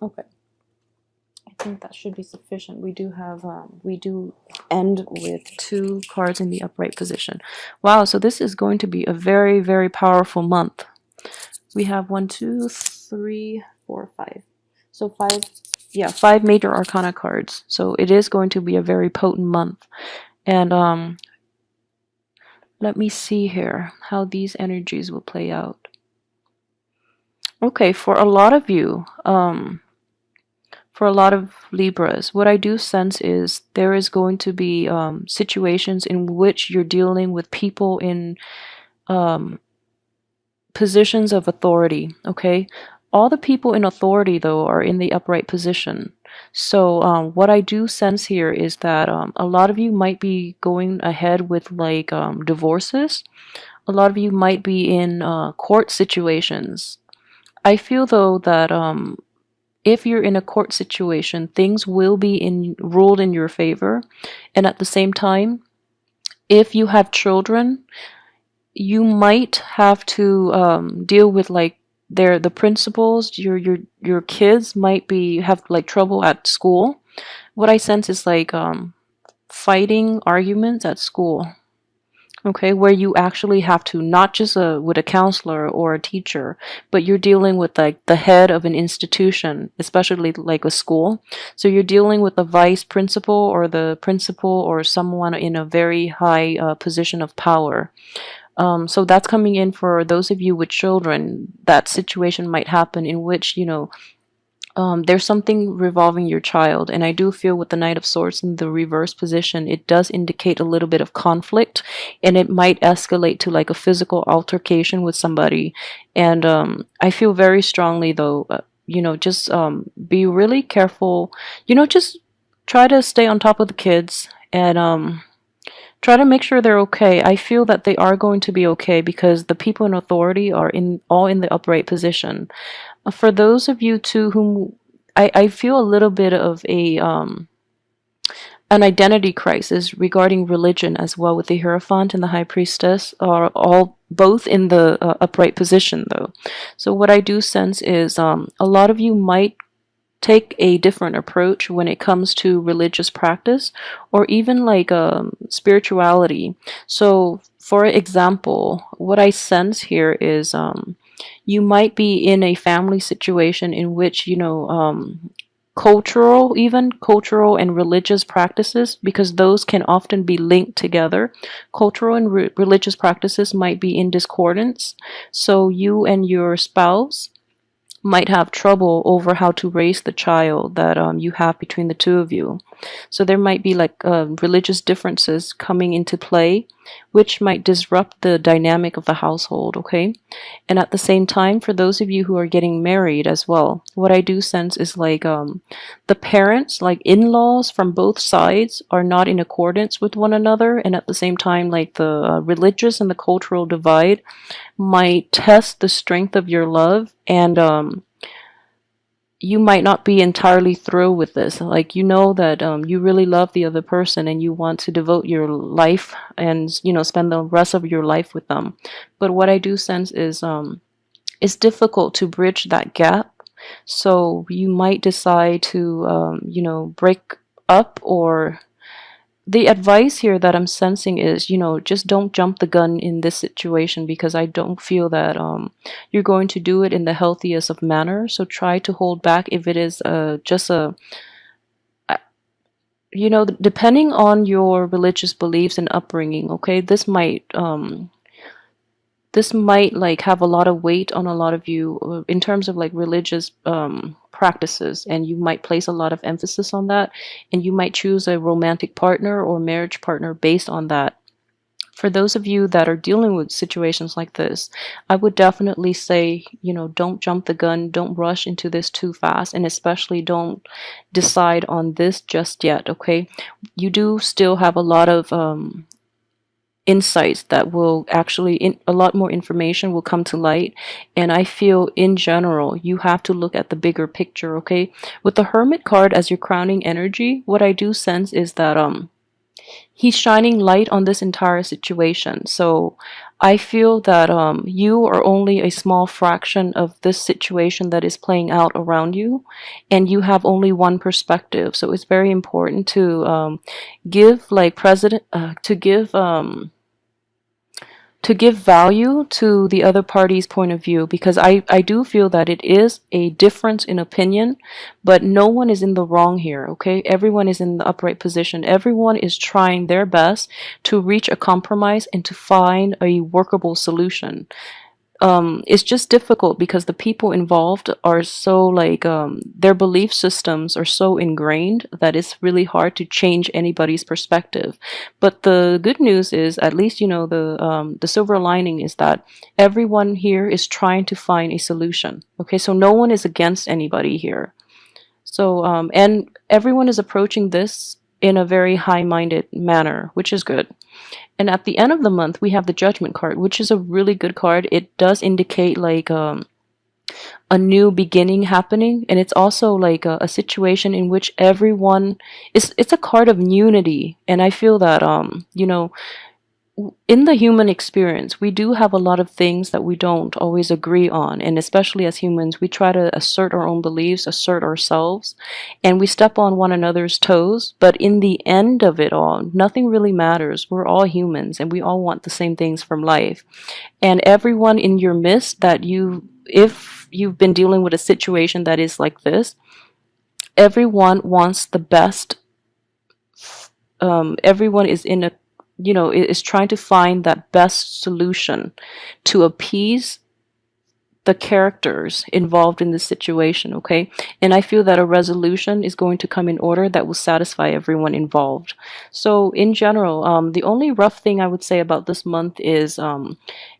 Okay. I think that should be sufficient. We do have, we do end with 2 cards in the upright position. Wow, so this is going to be a very, very powerful month. We have 1, 2, 3, 4, 5. So 5, yeah, 5 major arcana cards. So it is going to be a very potent month. And let me see here how these energies will play out. Okay, for a lot of you, for a lot of Libras, what I do sense is there is going to be situations in which you're dealing with people in um, positions of authority, okay? All the people in authority, though, are in the upright position. So, what I do sense here is that a lot of you might be going ahead with like divorces. A lot of you might be in court situations. I feel, though, that if you're in a court situation, things will be ruled in your favor. And at the same time, if you have children, you might have to deal with like the principals. Your kids might be have like trouble at school. What I sense is like fighting arguments at school. Okay, where you actually have to not just with a counselor or a teacher, but you're dealing with like the head of an institution, especially like a school. So you're dealing with the vice principal or the principal or someone in a very high position of power. So that's coming in for those of you with children. That situation might happen in which, there's something revolving your child. And I do feel with the Knight of Swords in the reverse position, it does indicate a little bit of conflict, and it might escalate to like a physical altercation with somebody. And I feel very strongly, though, just be really careful. Just try to stay on top of the kids and try to make sure they're okay. I feel that they are going to be okay because the people in authority are all in the upright position. For those of you too whom I feel a little bit of a an identity crisis regarding religion as well, with the Hierophant and the High Priestess are all both in the upright position, though. So what I do sense is a lot of you might take a different approach when it comes to religious practice or even like spirituality. So, for example, what I sense here is you might be in a family situation in which, cultural and religious practices, because those can often be linked together. Cultural and religious practices might be in discordance. So, you and your spouse might have trouble over how to raise the child that you have between the two of you. So there might be like religious differences coming into play, which might disrupt the dynamic of the household, okay? And at the same time, for those of you who are getting married as well, what I do sense is like the parents, like in-laws from both sides, are not in accordance with one another. And at the same time, like the religious and the cultural divide might test the strength of your love, and you might not be entirely thrilled with this. Like, that you really love the other person and you want to devote your life and, spend the rest of your life with them. But what I do sense is it's difficult to bridge that gap. So you might decide to, break up. Or the advice here that I'm sensing is, just don't jump the gun in this situation, because I don't feel that you're going to do it in the healthiest of manner. So try to hold back if it is just a, depending on your religious beliefs and upbringing. Okay, this might like have a lot of weight on a lot of you in terms of like religious practices, and you might place a lot of emphasis on that, and you might choose a romantic partner or marriage partner based on that. For those of you that are dealing with situations like this, I would definitely say, don't jump the gun, don't rush into this too fast, and especially don't decide on this just yet, okay? You do still have a lot of insights that will actually a lot more information will come to light. And I feel in general you have to look at the bigger picture, okay? With the Hermit card as your crowning energy, what I do sense is that He's shining light on this entire situation. So I feel that you are only a small fraction of this situation that is playing out around you, and you have only one perspective. So it's very important to give like president to give value to the other party's point of view, because I do feel that it is a difference in opinion, but no one is in the wrong here, okay? Everyone is in the upright position. Everyone is trying their best to reach a compromise and to find a workable solution. It's just difficult because the people involved are so like their belief systems are so ingrained that it's really hard to change anybody's perspective. But the good news is, at least the silver lining is that everyone here is trying to find a solution. Okay, so no one is against anybody here. So and everyone is approaching this in a very high-minded manner, which is good. And at the end of the month, we have the Judgment card, which is a really good card. It does indicate like a new beginning happening, and it's also like a situation in which everyone it's a card of unity. And I feel that in the human experience, we do have a lot of things that we don't always agree on. And especially as humans, we try to assert our own beliefs, assert ourselves, and we step on one another's toes. But in the end of it all, nothing really matters. We're all humans and we all want the same things from life. And everyone in your midst if you've been dealing with a situation that is like this, everyone wants the best. Everyone is in a is trying to find that best solution to appease the characters involved in this situation, okay? And I feel that a resolution is going to come in order that will satisfy everyone involved. So in general, the only rough thing I would say about this month is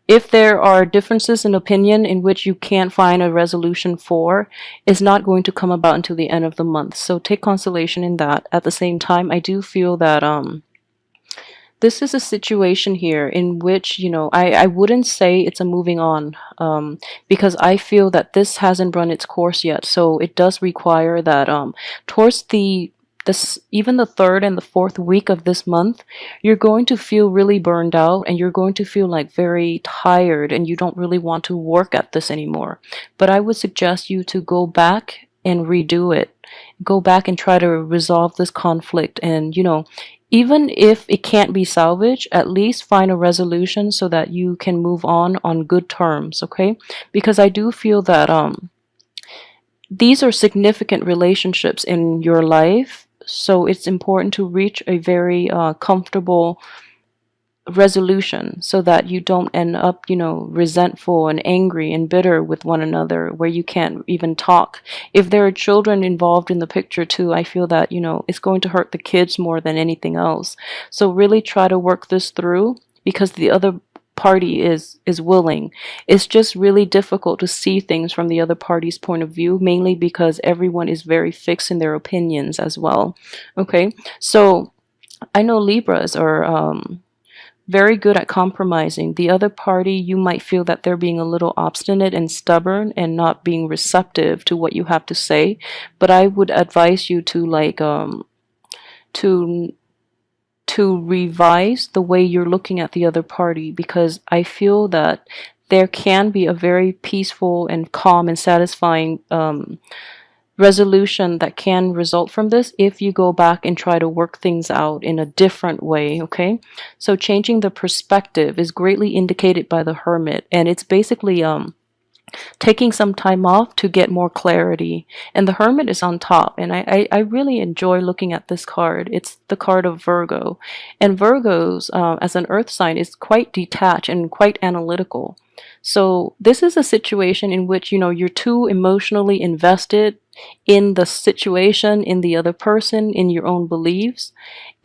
if there are differences in opinion in which you can't find a resolution for, it's not going to come about until the end of the month. So take consolation in that. At the same time, I do feel that this is a situation here in which, I wouldn't say it's a moving on, because I feel that this hasn't run its course yet. So it does require that towards even the third and the fourth week of this month, you're going to feel really burned out and you're going to feel like very tired and you don't really want to work at this anymore. But I would suggest you to go back and redo it. Go back and try to resolve this conflict, and even if it can't be salvaged, at least find a resolution so that you can move on good terms, okay? Because I do feel that these are significant relationships in your life, so it's important to reach a very comfortable resolution so that you don't end up, resentful and angry and bitter with one another where you can't even talk. If there are children involved in the picture too, I feel that, it's going to hurt the kids more than anything else. So really try to work this through, because the other party is willing. It's just really difficult to see things from the other party's point of view, mainly because everyone is very fixed in their opinions as well. Okay, so I know Libras are very good at compromising. The other party, you might feel that they're being a little obstinate and stubborn and not being receptive to what you have to say. But I would advise you to to revise the way you're looking at the other party, because I feel that there can be a very peaceful and calm and satisfying resolution that can result from this if you go back and try to work things out in a different way, okay? So changing the perspective is greatly indicated by the Hermit, and it's basically taking some time off to get more clarity. And the Hermit is on top, and I really enjoy looking at this card. It's the card of Virgo, and Virgos as an earth sign is quite detached and quite analytical. So this is a situation in which you're too emotionally invested in the situation, in the other person, in your own beliefs,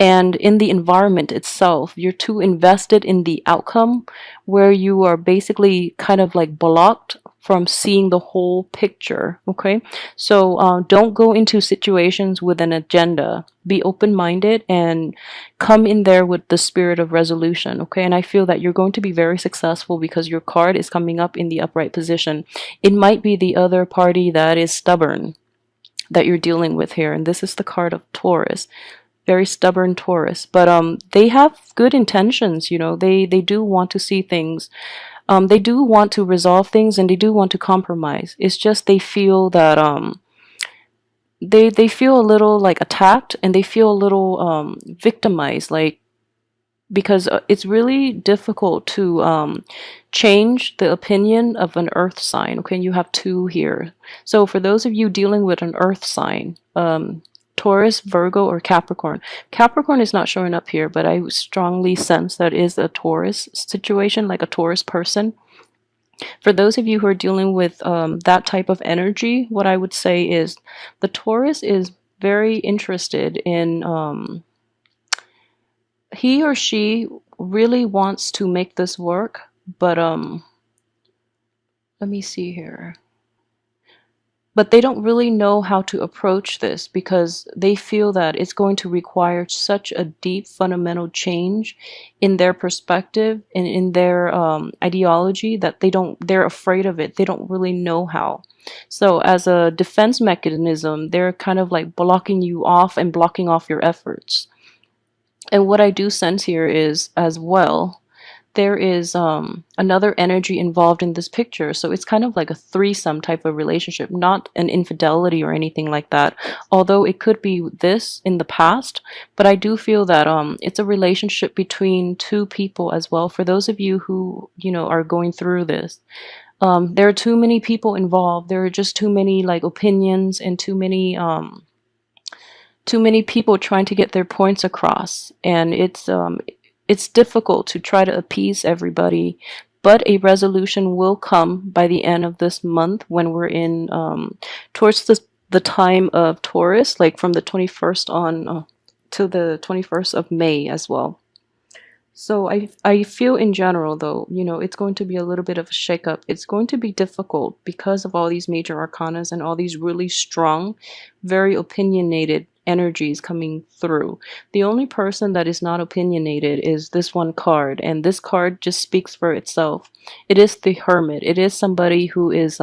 and in the environment itself. You're too invested in the outcome, where you are basically kind of like blocked from seeing the whole picture, okay? So don't go into situations with an agenda. Be open-minded and come in there with the spirit of resolution, okay? And I feel that you're going to be very successful because your card is coming up in the upright position. It might be the other party that is stubborn that you're dealing with here, and this is the card of Taurus. very stubborn Taurus, but they have good intentions. You know, they do want to see things. They do want to resolve things, and they do want to compromise. It's just they feel that they feel a little like attacked, and they feel a little victimized, like, because it's really difficult to change the opinion of an earth sign. Okay, you have two here. So for those of you dealing with an earth sign, Taurus, Virgo, or Capricorn. Capricorn is not showing up here, but I strongly sense that is a Taurus situation, like a Taurus person. For those of you who are dealing with that type of energy, what I would say is the Taurus is very interested in, he or she really wants to make this work, but let me see here. But they don't really know how to approach this because they feel that it's going to require such a deep fundamental change in their perspective and in their ideology that they're afraid of it. They don't really know how. So as a defense mechanism, they're kind of like blocking you off and blocking off your efforts. And what I do sense here is, as well, there is another energy involved in this picture. So it's kind of like a threesome type of relationship, not an infidelity or anything like that. Although it could be this in the past, but I do feel that it's a relationship between two people as well. For those of you who, you know, are going through this, there are too many people involved. There are just too many like opinions and too many people trying to get their points across, and it's difficult to try to appease everybody, but a resolution will come by the end of this month when we're in towards the time of Taurus, like from the 21st on to the 21st of May as well. So I feel in general, though, you know, it's going to be a little bit of a shakeup. It's going to be difficult because of all these major arcanas and all these really strong, very opinionated energies coming through. The only person that is not opinionated is this one card, and this card just speaks for itself. It is the Hermit. It is somebody who's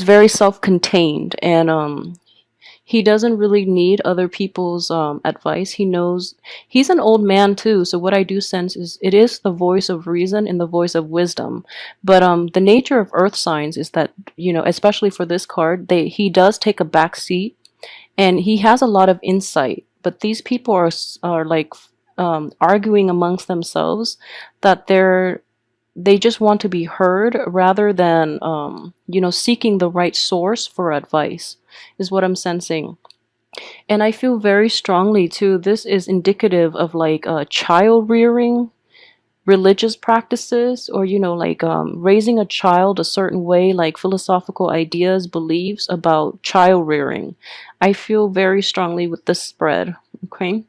very self-contained, and he doesn't really need other people's advice. He knows he's an old man too. So what I do sense is it is the voice of reason and the voice of wisdom. But the nature of earth signs is that, you know, especially for this card, he does take a back seat, and he has a lot of insight. But these people are like arguing amongst themselves that they just want to be heard rather than you know, seeking the right source for advice, is what I'm sensing. And I feel very strongly too, this is indicative of like child rearing, religious practices, or, you know, like raising a child a certain way, like philosophical ideas, beliefs about child rearing. I feel very strongly with this spread. Okay,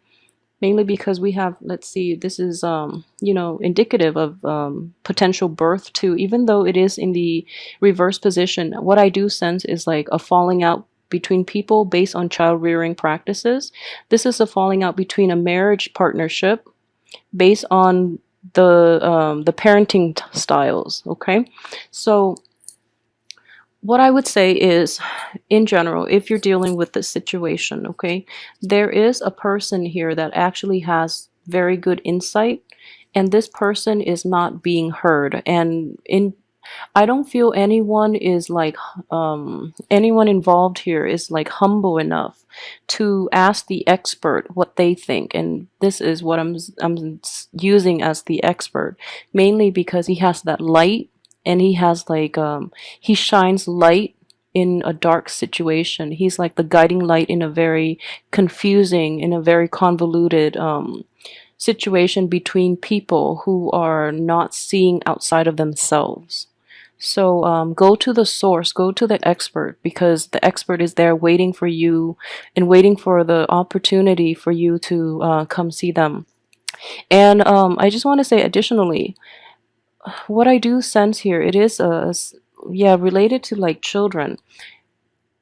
mainly because we have, let's see, this is you know, indicative of potential birth too. Even though it is in the reverse position, what I do sense is like a falling out between people based on child rearing practices. This is a falling out between a marriage partnership based on the parenting styles. Okay, so what I would say is, in general, if you're dealing with this situation, okay, there is a person here that actually has very good insight, and this person is not being heard. And I don't feel anyone is like anyone involved here is like humble enough to ask the expert what they think. And this is what I'm using as the expert, mainly because he has that light, and he has like he shines light in a dark situation. He's like the guiding light in a very confusing, in a very convoluted situation between people who are not seeing outside of themselves. So go to the source, go to the expert, because the expert is there waiting for you and waiting for the opportunity for you to come see them. And I just want to say additionally, what I do sense here, it is yeah, related to like children.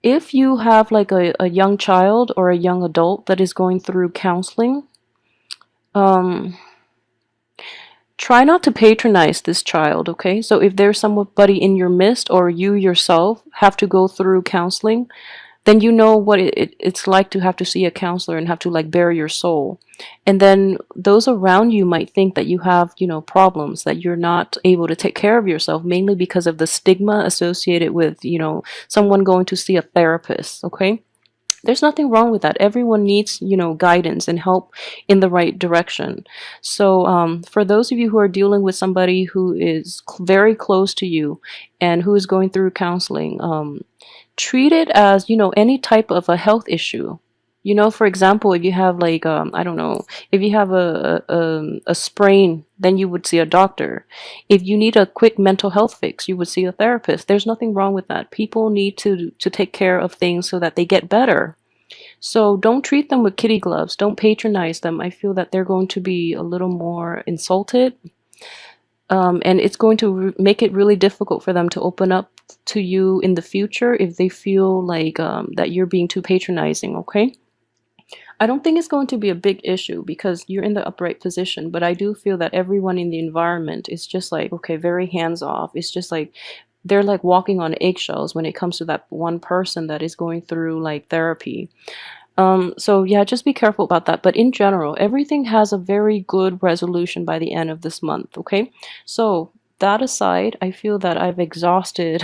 If you have like a young child or a young adult that is going through counseling, try not to patronize this child, okay? So if there's somebody in your midst, or you yourself have to go through counseling, then you know what it's like to have to see a counselor and have to like bare your soul. And then those around you might think that you have, problems, that you're not able to take care of yourself, mainly because of the stigma associated with, someone going to see a therapist. Okay, there's nothing wrong with that. Everyone needs, guidance and help in the right direction. So, for those of you who are dealing with somebody who is very close to you and who is going through counseling, treat it as, any type of a health issue. For example, if you have like, I don't know, if you have a sprain, then you would see a doctor. If you need a quick mental health fix, you would see a therapist. There's nothing wrong with that. People need to take care of things so that they get better. So don't treat them with kitty gloves. Don't patronize them. I feel that they're going to be a little more insulted, and it's going to make it really difficult for them to open up to you in the future if they feel like that you're being too patronizing. Okay, I don't think it's going to be a big issue because you're in the upright position, but I do feel that everyone in the environment is just like, okay, very hands off. It's just like they're like walking on eggshells when it comes to that one person that is going through like therapy. So yeah, just be careful about that. But in general, everything has a very good resolution by the end of this month. Okay, so that aside, I feel that I've exhausted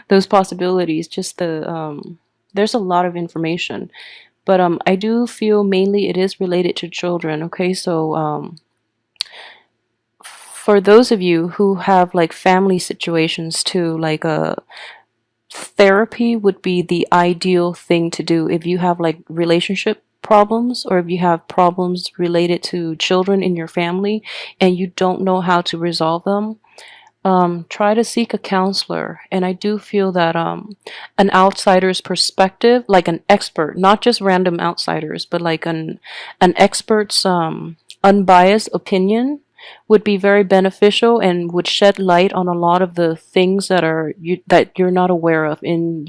those possibilities. Just there's a lot of information, but I do feel mainly it is related to children. Okay, so for those of you who have like family situations too, like therapy would be the ideal thing to do if you have like relationship problems, or if you have problems related to children in your family and you don't know how to resolve them. Try to seek a counselor. And I do feel that an outsider's perspective, like an expert, not just random outsiders, but like an expert's unbiased opinion would be very beneficial and would shed light on a lot of the things that you're not aware of in,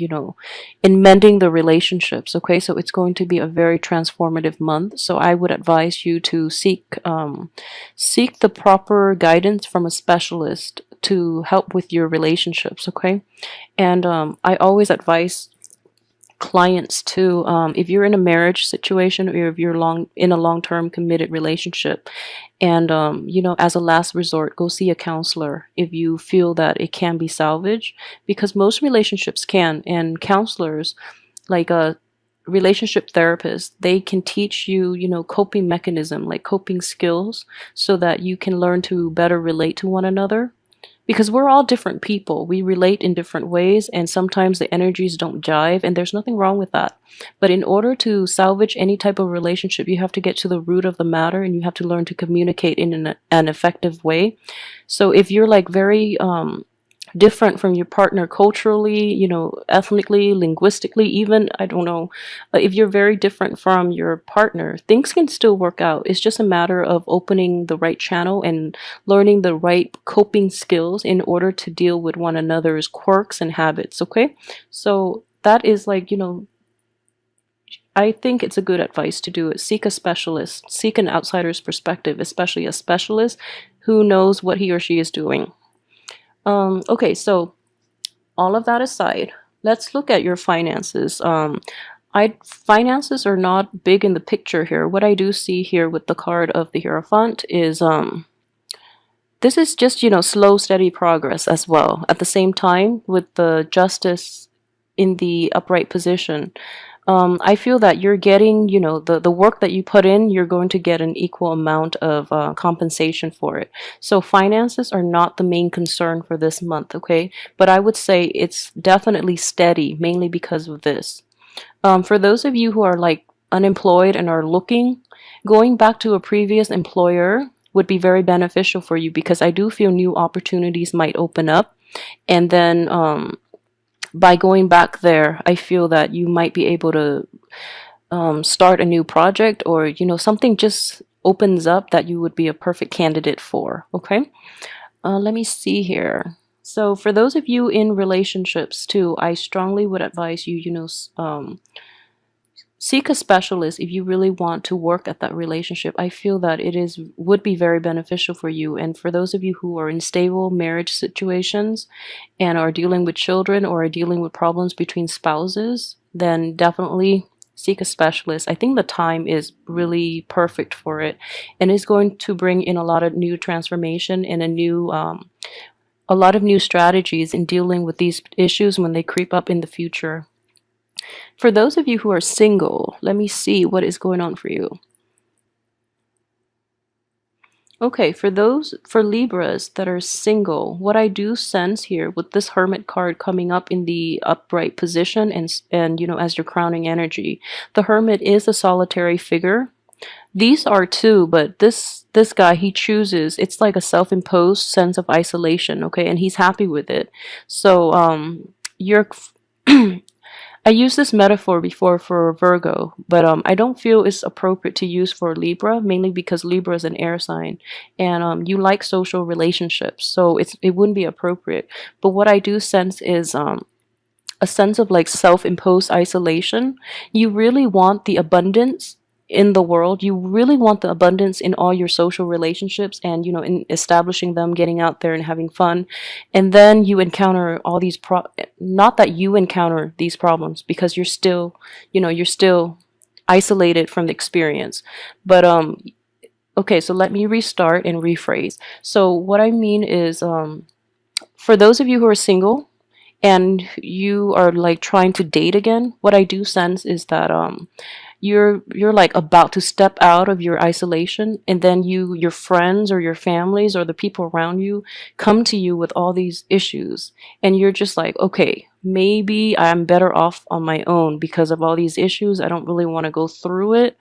in mending the relationships. Okay, so it's going to be a very transformative month. So I would advise you to seek the proper guidance from a specialist to help with your relationships. Okay, and I always advise clients too, if you're in a marriage situation or if you're in a long-term committed relationship, and as a last resort, go see a counselor if you feel that it can be salvaged, because most relationships can, and counselors, like a relationship therapist, they can teach you, coping mechanism, like coping skills, so that you can learn to better relate to one another, because we're all different people. We relate in different ways, and sometimes the energies don't jive, and there's nothing wrong with that. But in order to salvage any type of relationship, you have to get to the root of the matter, and you have to learn to communicate in an effective way. So if you're like very different from your partner culturally, ethnically, linguistically, even, I don't know, if you're very different from your partner, things can still work out. It's just a matter of opening the right channel and learning the right coping skills in order to deal with one another's quirks and habits. Okay, so that is like, I think it's a good advice to do it. Seek a specialist, seek an outsider's perspective, especially a specialist who knows what he or she is doing. Okay, so all of that aside, let's look at your finances. Finances are not big in the picture here. What I do see here with the card of the Hierophant is this is just, slow, steady progress as well. At the same time, with the Justice in the upright position, I feel that you're getting, the work that you put in, you're going to get an equal amount of compensation for it. So finances are not the main concern for this month, okay? But I would say it's definitely steady, mainly because of this. For those of you who are like unemployed and are looking, going back to a previous employer would be very beneficial for you, because I do feel new opportunities might open up. And then by going back there, I feel that you might be able to start a new project, or something just opens up that you would be a perfect candidate for. Okay, let me see here. So for those of you in relationships too, I strongly would advise you, seek a specialist if you really want to work at that relationship. I feel that would be very beneficial for you. And for those of you who are in stable marriage situations and are dealing with children or are dealing with problems between spouses, then definitely seek a specialist. I think the time is really perfect for it, and it's going to bring in a lot of new transformation and a lot of new strategies in dealing with these issues when they creep up in the future. For those of you who are single, let me see what is going on for you. Okay, for Libras that are single, what I do sense here with this Hermit card coming up in the upright position and as your crowning energy, the Hermit is a solitary figure. These are too, but this guy, he chooses, it's like a self-imposed sense of isolation, okay, and he's happy with it. So you're I used this metaphor before for Virgo, but I don't feel it's appropriate to use for Libra, mainly because Libra is an air sign, and you like social relationships, so it wouldn't be appropriate. But what I do sense is a sense of like self-imposed isolation. You really want the abundance in the world. You really want the abundance in all your social relationships and in establishing them, getting out there and having fun. And then you encounter all these not that you encounter these problems because you're still isolated from the experience. But okay, so let me restart and rephrase. So what I mean is for those of you who are single and you are like trying to date again, what I do sense is that you're like about to step out of your isolation, and then your friends or your families or the people around you come to you with all these issues, and you're just like, okay, maybe I'm better off on my own because of all these issues. I don't really want to go through it.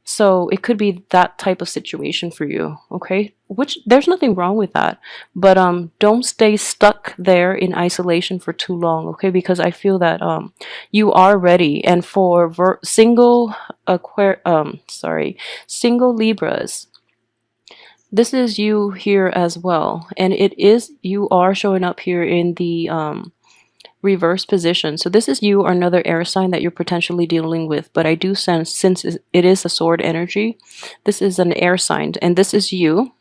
So it could be that type of situation for you, okay? Which there's nothing wrong with that. But don't stay stuck there in isolation for too long, okay? Because I feel that you are ready. And for single Libras, this is you here as well. And you are showing up here in the reverse position. So this is you or another air sign that you're potentially dealing with, but I do sense, since it is a sword energy, this is an air sign, and this is you.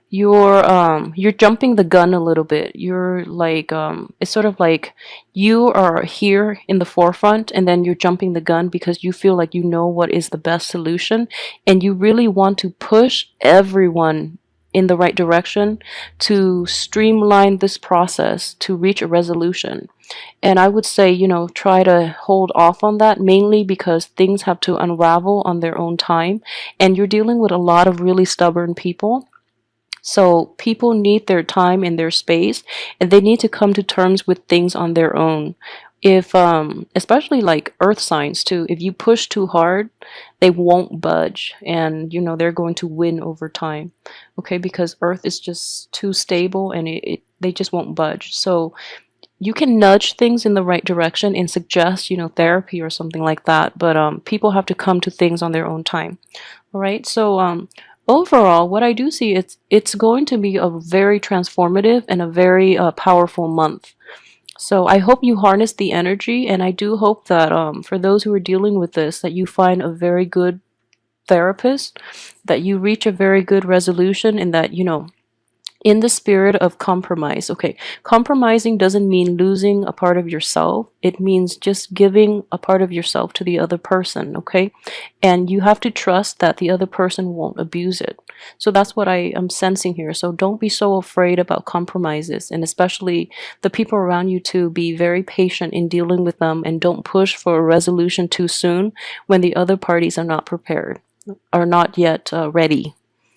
You're jumping the gun a little bit. You're like it's sort of like you are here in the forefront, and then you're jumping the gun because you feel like you know what is the best solution, and you really want to push everyone in the right direction to streamline this process to reach a resolution. And I would say, try to hold off on that, mainly because things have to unravel on their own time, and you're dealing with a lot of really stubborn people. So people need their time and their space, and they need to come to terms with things on their own. If especially like earth signs too, if you push too hard, they won't budge, and they're going to win over time, okay? Because earth is just too stable, and they just won't budge. So you can nudge things in the right direction and suggest therapy or something like that, but people have to come to things on their own time. All right, so overall, what I do see, it's going to be a very transformative and a very powerful month. So I hope you harness the energy, and I do hope that for those who are dealing with this, that you find a very good therapist, that you reach a very good resolution, and that in the spirit of compromise. Okay, compromising doesn't mean losing a part of yourself. It means just giving a part of yourself to the other person, okay? And you have to trust that the other person won't abuse it. So that's what I am sensing here. So don't be so afraid about compromises, and especially the people around you, to be very patient in dealing with them, and don't push for a resolution too soon when the other parties are not prepared, are not yet ready.